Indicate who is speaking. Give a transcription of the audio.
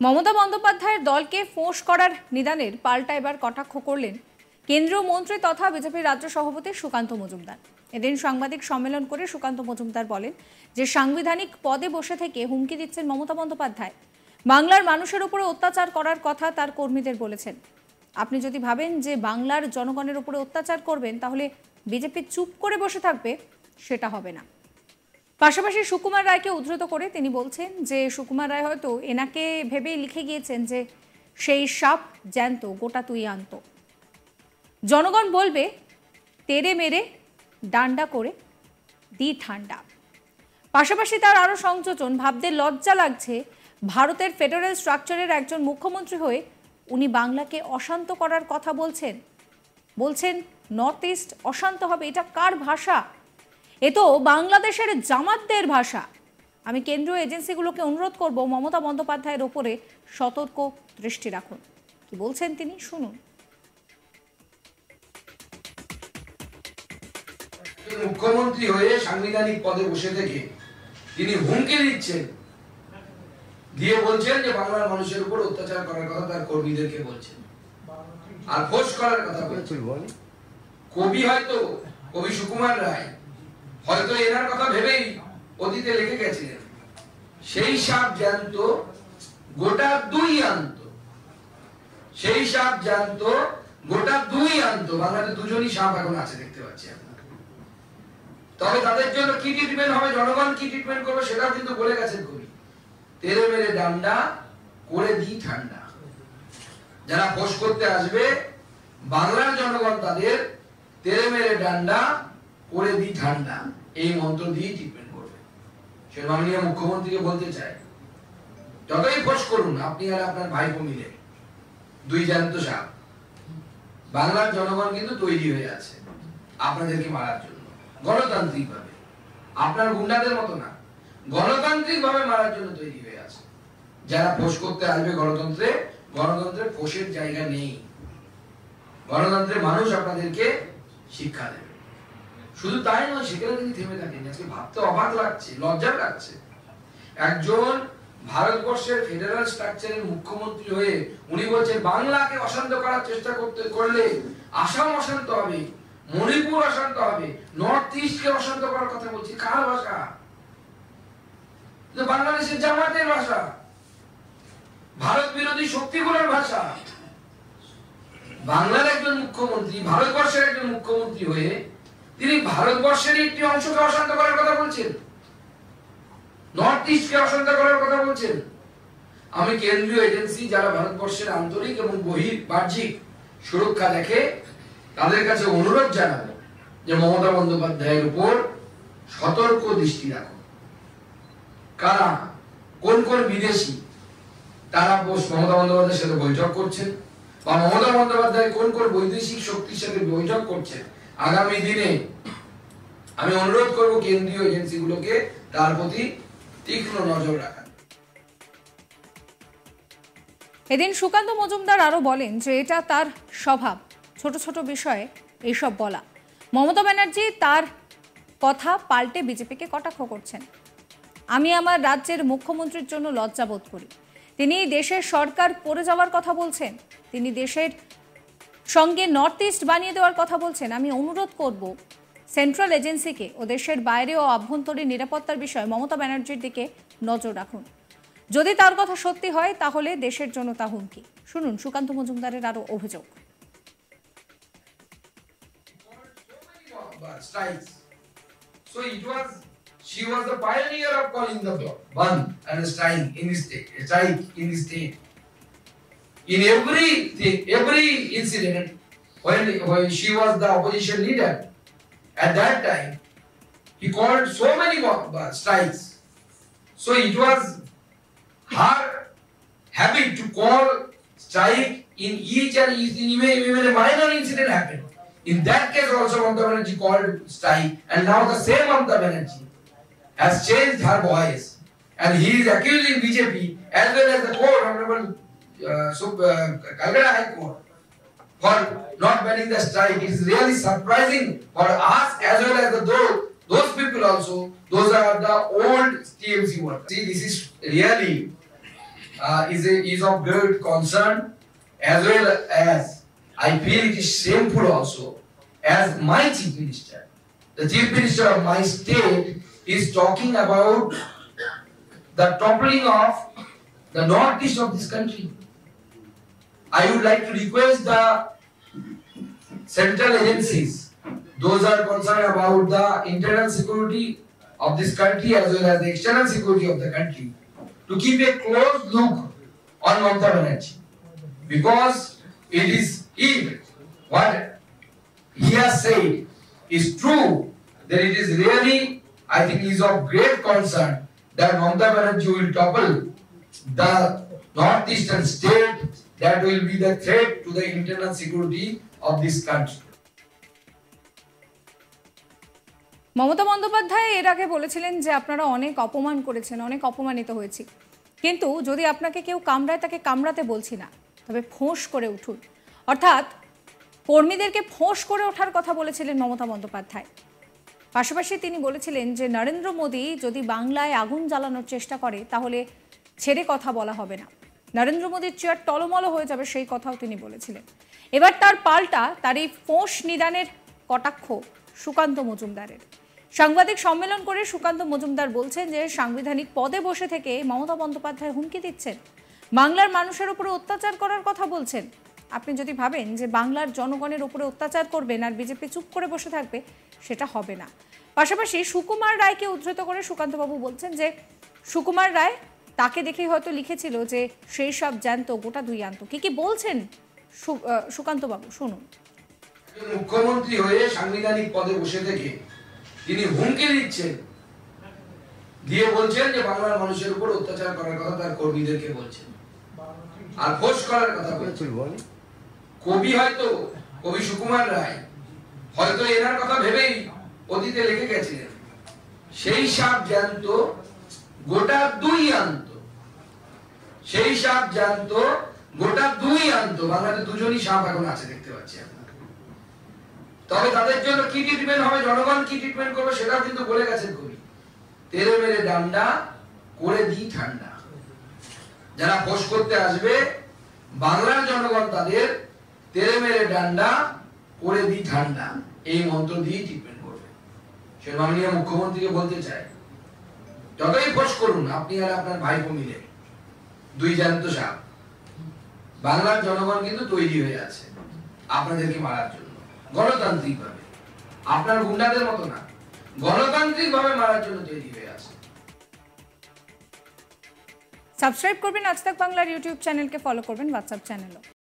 Speaker 1: মমতা বন্দ্যোপাধ্যায়ের দলকে ফোঁস করার নিদানের পাল্টা এবার কটাক্ষ করলেন কেন্দ্রীয় মন্ত্রী তথা বিজেপির রাজ্য সভাপতি সুকান্ত মজুমদার। এদিন সাংবাদিক সম্মেলন করে সুকান্ত মজুমদার বলেন যে সাংবিধানিক পদে বসে থেকে হুমকি দিচ্ছেন মমতা বন্দ্যোপাধ্যায়। বাংলার মানুষের উপরে অত্যাচার করার কথা তার কর্মীদের বলেছেন। আপনি যদি ভাবেন যে বাংলার জনগণের উপরে অত্যাচার করবেন তাহলে বিজেপি চুপ করে বসে থাকবে, সেটা হবে না। পাশাপাশি সুকুমার রায়কে উদ্ধৃত করে তিনি বলছেন যে সুকুমার রায় হয়তো এনাকে ভেবেই লিখে গিয়েছেন যে সেই সাপ জ্যান্ত গোটা তুই আনত। জনগণ বলবে তেরে মেরে ডান্ডা করে দি ঠান্ডা। পাশাপাশি তার আরো সংযোজন, ভাবতে লজ্জা লাগছে ভারতের ফেডারেল স্ট্রাকচারের একজন মুখ্যমন্ত্রী হয়ে উনি বাংলাকে অশান্ত করার কথা বলছেন নর্থ ইস্ট অশান্ত হবে। এটা কার ভাষা? এ তো বাংলাদেশের জামাতদের ভাষা। আমি কেন্দ্রীয় এজেন্সিগুলোকে অনুরোধ করব মমতা বন্দ্যোপাধ্যায়ের ওপরে সতর্ক দৃষ্টি রাখুন। কি বলছেন তিনি, শুনুন।
Speaker 2: মুখ্যমন্ত্রী হয়ে সাংবিধানিক পদে বসে থেকে তিনি হুমকি দিচ্ছেন, দিয়ে বলছেন যে বাংলার মানুষের উপর অত্যাচার করার কথা তার কর্মীদেরকে বলছেন আর ফোর্স করার কথা বলছেন। কবি সুকুমার রায় হয়তো এনার কথা ভেবেই অতীতে লিখে গেছিলেন সেই সাপ জ্যান্ত গোটা দুই আনত। সেই সাপ জ্যান্ত গোটা দুই আনত। বাংলাতে দুজনই সাপ এখন আছে, দেখতে পাচ্ছি আপনারা। তবে তাদের জন্য কি ট্রিটমেন্ট হবে, জনগণ কি ট্রিটমেন্ট করবে সেটাও কিন্তু বলে গেছেন কবি। তেরে মেরে ডান্ডা করে দি ঠান্ডা। যারা ফোর্স করতে আসবে বাংলার জনগণ তাদের তেরে মেরে ডান্ডা করে দি ঠান্ডা এই মন্ত্র দিয়ে ট্রিটমেন্ট করবে। সে মাননীয় মুখ্যমন্ত্রীকে বলতে চাই, যতই ফোর্স করুন আপনি আর আপনার ভাইপো মিলে দুই জ্যান্ত সাপ। বাংলার জনগণ কিন্তু তৈরি হয়ে আছে আপনাদেরকে মারার জন্য, গণতান্ত্রিক ভাবে, আপনার গুন্ডাদের মতো না, গণতান্ত্রিক ভাবে মারার জন্য তৈরি হয়ে আছে। যারা ফোর্স করতে আসবে গণতন্ত্রে ফোর্সের জায়গা নেই। গণতন্ত্রে মানুষ আপনাদেরকে শিক্ষা দেবে। শুধু তাই নয়, সেখানে তিনি থেমে থাকেন। আজকে ভাবতে অবাক লাগছে, লজ্জা লাগছে। একজন ভারতবর্ষের ফেডারেল স্ট্রাকচারের মুখ্যমন্ত্রী হয়ে উনি বলছেন বাংলাকে অশান্ত করার চেষ্টা করলে আসাম অশান্ত হবে, মণিপুর অশান্ত হবে, নর্থ ইস্টকে অশান্ত করার কথা বলছি। কার ভাষা? বাংলাদেশের জামাতের ভাষা, ভারত বিরোধী শক্তিগুলোর ভাষা। বাংলার একজন মুখ্যমন্ত্রী, ভারতবর্ষের একজন মুখ্যমন্ত্রী হয়ে তিনি ভারতবর্ষের একটি অংশকে অশান্ত করার কথা বলছেন, নর্থ ইস্টকে অশান্ত করার কথা বলছেন। আমি কেন্দ্রীয় এজেন্সি যারা ভারতবর্ষের আন্তরিক এবং বাহ্যিক সুরক্ষা দেখে তাদের কাছে অনুরোধ জানাবো যে মমতা বন্দ্যোপাধ্যায়ের উপর সতর্ক দৃষ্টি রাখুন। কারা, কোন কোন বিদেশি তারা মমতা বন্দ্যোপাধ্যায়ের সাথে বৈঠক করছেন, বা মমতা বন্দ্যোপাধ্যায় কোন কোন বৈদেশিক শক্তির সাথে বৈঠক করছেন, আগামী দিনে আমি অনুরোধ করব কেন্দ্রীয় এজেন্সিগুলোকে তার প্রতি তীক্ষ্ণ নজর রাখা।
Speaker 1: এদিন সুকান্ত মজুমদার আরো বলেন যে এটা তার স্বভাব, ছোট ছোট বিষয়ে এইসব বলা। মমতা ব্যানার্জি তার কথা পাল্টে বিজেপিকে কটাক্ষ করছেন। আমি আমার রাজ্যের মুখ্যমন্ত্রীর জন্য লজ্জা বোধ করি। তিনি দেশের সরকার পড়ে যাওয়ার কথা বলছেন, তিনি দেশের সঙ্গে নর্থ ইস্ট বানিয়ে দেওয়ার কথা বলছেন। আমি অনুরোধ করব সেন্ট্রাল এজেন্সিকে ও দেশের বাইরে ও আভ্যন্তরীণ নিরাপত্তার বিষয়ে মমতা ব্যানার্জির দিকে নজর রাখুন। যদি তার কথা সত্যি হয় তাহলে দেশের জন্য তা হুমকি। শুনুন সুকান্ত মজুমদারের আরো অভিযোগ।
Speaker 2: She was the pioneer of calling the band and strike in the state. In every incident, when she was the opposition leader, at that time, he called so many strikes. So it was her habit to call strike in each and even a minor incident happened. In that case also Mamata Banerjee called strike, and now the same Mamata Banerjee has changed her voice, and he is accusing BJP as well as the court, Honorable Calcutta High Court, for not banning the strike. It is really surprising for us as well as those people also. Those are the old TMC workers. See, this is really is of great concern, as well as I feel it is shameful also, as my chief minister, the chief minister of my state, is talking about the toppling of the northeast of this country. I would like to request the central agencies, those are concerned about the internal security of this country as well as the external security of the country, to keep a close look on Mamata Banerjee, because it is, if what he has said is true, then it is really, I think, is of great concern that Mamata Banerjee will topple the northeastern state that will be the threat to the internal security of this country.
Speaker 1: Mamata Bandyopadhyay এর আগে বলেছিলেন যে আপনারা অনেক অপমান করেছেন, অনেক অপমানিত হয়েছি, কিন্তু যদি আপনাকে কেউ কামড়ায় তাকে কামড়াতে বলছি না, তবে ফোঁস করে উঠুন। অর্থাৎ কর্মীদেরকে ফোঁস করে ওঠার কথা বলেছিলেন মমতা বন্দ্যোপাধ্যায়। পাশাপাশি তিনি বলেছিলেন যে নরেন্দ্র মোদী যদি বাংলায় আগুন জ্বালানোর চেষ্টা করে তাহলে ছেড়ে কথা বলা হবে না, নরেন্দ্র মোদীর চেয়ার টলমল হয়ে যাবে, সেই কথাও তিনি বলেছিলেন। এবার তার পাল্টা তার এই ফোঁস নিদানের কটাক্ষ সুকান্ত মজুমদারের। সাংবাদিক সম্মেলন করে সুকান্ত মজুমদার বলছেন যে সাংবিধানিক পদে বসে থেকে মমতা বন্দ্যোপাধ্যায় হুমকি দিচ্ছেন, বাংলার মানুষের উপরে অত্যাচার করার কথা বলছেন। আপনি যদি ভাবেন যে বাংলার জনগণের উপরে অত্যাচার করবেন আর বিজেপি চুপ করে বসে থাকবে, সেটা হবে না। পাশাপাশি সুকুমার রায়কে উদ্ধৃত করে সুকান্তবাবু বলছেন যে সুকুমার রায় তাকে দেখেই হয়তো লিখেছিল যে সেই সব জ্যান্ত গোটা দুই আন্ত। কি বলছেন সুকান্তবাবু, শুনুন।
Speaker 2: মুখ্যমন্ত্রী হয়ে সাংবিধানিক পদে বসে থেকে তিনি হুমকি দিচ্ছেন, দিয়ে বলছেন যে বাংলার মানুষের উপর অত্যাচার করার কথা তার কর্মীদেরকে বলছেন, আর ফোর্স করার কথা বলছেন। কবি হয়তো, কবি সুকুমার রায় হয়তো এনার কথা ভেবেই অতীতে লিখে গেছিলেন, সেই সাপ জ্যান্ত গোটা দুই আন্ত, সেই সাপ জ্যান্ত গোটা দুই আন্ত। বাংলাতে দুজনই সাপ এখন আছে, দেখতে পাচ্ছি আমরা। তবে তাদের জন্য কি ট্রিটমেন্ট হবে, জনগণ কি ট্রিটমেন্ট করবে, সেটাও কিন্তু বলে গেছেন কবি। তেরে মেরে ডান্ডা করে দিই ঠান্ডা। যারা ফোর্স করতে আসবে বাংলার জনগণ তাদের তেরে মেরে ডান্ডা করে দিই ঠান্ডা, এই মন্ত্র দিয়ে ট্রিটমেন্ট করবে। সে মাননীয় মুখ্যমন্ত্রীকে বলতে চাই, যতই ফোর্স করুন আপনি আর আপনার ভাইপো মিলে, দুই জ্যান্ত সাপ। বাংলার জনগণ কিন্তু তৈরি হয়ে আছে আপনাদেরকে মারার জন্য, গণতান্ত্রিক ভাবে, আপনার গুন্ডাদের মতো না, গণতান্ত্রিক ভাবে মারার জন্য তৈরি হয়ে আছে।
Speaker 1: সাবস্ক্রাইব করবেন আজ তাক বাংলার ইউটিউব চ্যানেলকে, ফলো করবেন হোয়াটসঅ্যাপ চ্যানেলও।